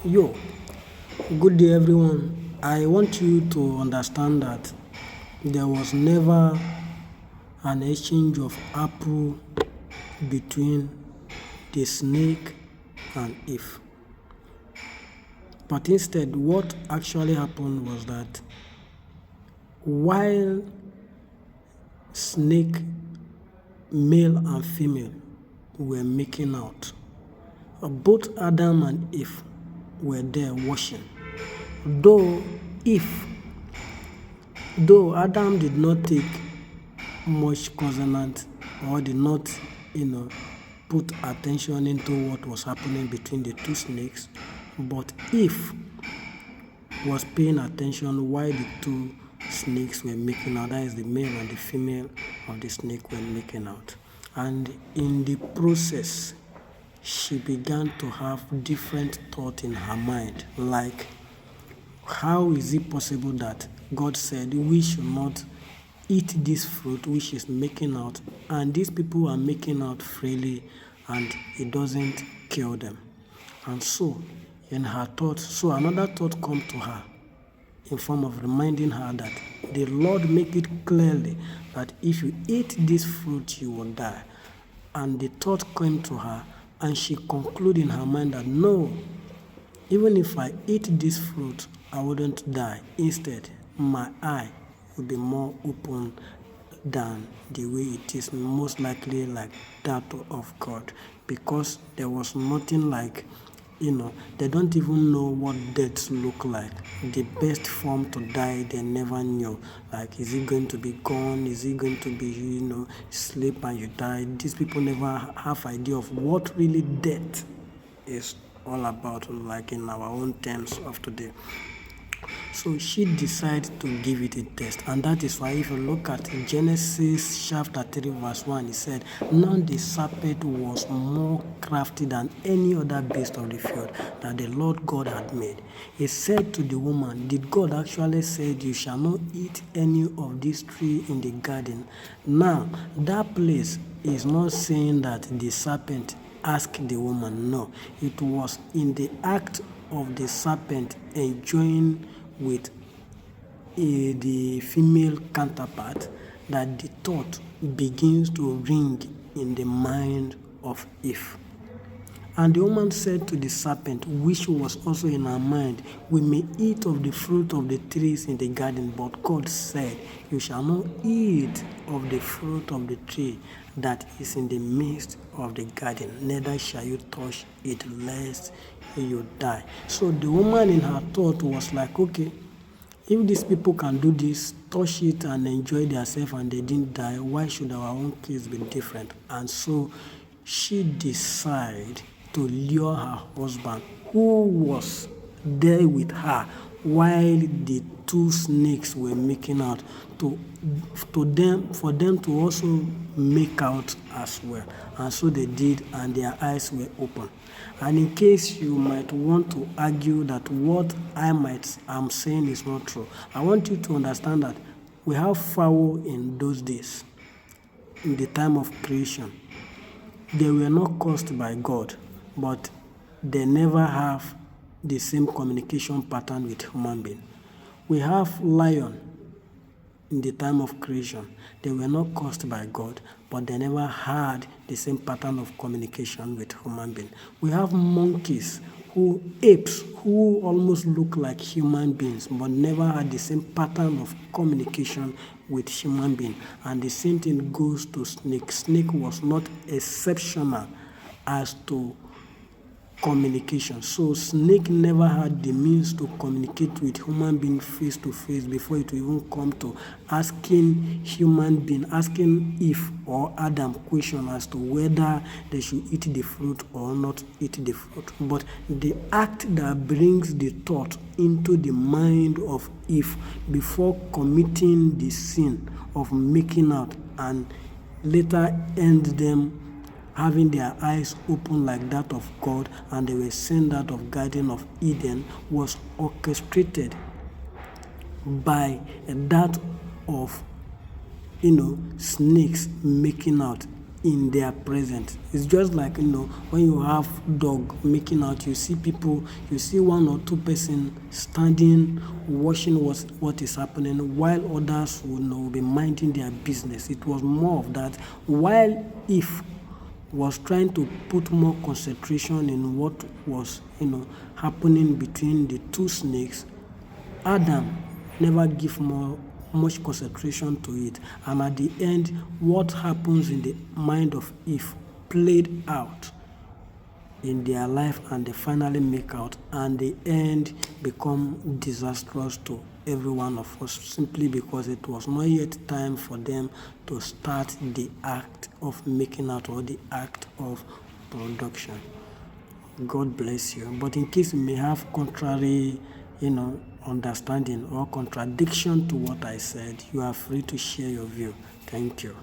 Yo, good day everyone. I want you to understand that there was never an exchange of apple between the snake and Eve. But instead, what actually happened was that while snake, male and female, were making out, both Adam and Eve were there watching. Though Eve Though Adam did not take much cognizance or did not, put attention into what was happening between the two snakes, but Eve was paying attention while the two snakes were making out. That is, the male and the female of the snake were making out. And in the process, she began to have different thoughts in her mind, like, how is it possible that God said we should not eat this fruit which is making out, and these people are making out freely and it doesn't kill them? And so in her thoughts, so another thought come to her in form of reminding her that the Lord make it clearly that if you eat this fruit you will die. And the thought came to her, and she concluded in her mind that no, even if I eat this fruit, I wouldn't die. Instead, my eye will be more open than the way it is, most likely like that of God, because there was nothing like, they don't even know what death look like. The best form to die, they never knew. Like, is it going to be gone? Is it going to be, sleep and you die? These people never have idea of what really death is all about, like in our own terms of today. So she decided to give it a test, and that is why if you look at Genesis chapter 3 verse 1, it said, now the serpent was more crafty than any other beast of the field that the Lord God had made. He said to the woman, did God actually say you shall not eat any of these trees in the garden? Now that place is not saying that the serpent asked the woman. No, it was in the act of the serpent enjoying with the female counterpart that the thought begins to ring in the mind of Eve. And the woman said to the serpent, which was also in her mind, we may eat of the fruit of the trees in the garden, but God said, you shall not eat of the fruit of the tree that is in the midst of the garden, neither shall you touch it, lest you die. So the woman in her thought was like, okay, if these people can do this, touch it and enjoy themselves and they didn't die, why should our own case be different? And so she decided to lure her husband, who was there with her while the two snakes were making out, for them to also make out as well. And so they did, and their eyes were open. And in case you might want to argue that what I'm saying is not true, I want you to understand that we have fowl in those days, in the time of creation. They were not caused by God, but they never have the same communication pattern with human being. We have lion in the time of creation. They were not caused by God, but they never had the same pattern of communication with human being. We have monkeys, apes who almost look like human beings, but never had the same pattern of communication with human being. And the same thing goes to snake. Snake was not exceptional as to communication. So snake never had the means to communicate with human being face to face before it will even come to asking Eve or Adam question as to whether they should eat the fruit or not eat the fruit. But the act that brings the thought into the mind of Eve before committing the sin of making out and later end them having their eyes open like that of God, and they were sent out of Garden of Eden, was orchestrated by that of snakes making out in their presence. It's just like, when you have dog making out, you see people, you see one or two person standing watching what is happening, while others will be minding their business. It was more of that. While Eve was trying to put more concentration in what was happening between the two snakes, Adam never give much concentration to it, and at the end, what happens in the mind of Eve played out in their life, and they finally make out, and the end become disastrous to every one of us, simply because it was not yet time for them to start the act of making out, or the act of production. God bless you. But in case you may have contrary, understanding or contradiction to what I said, you are free to share your view. Thank you.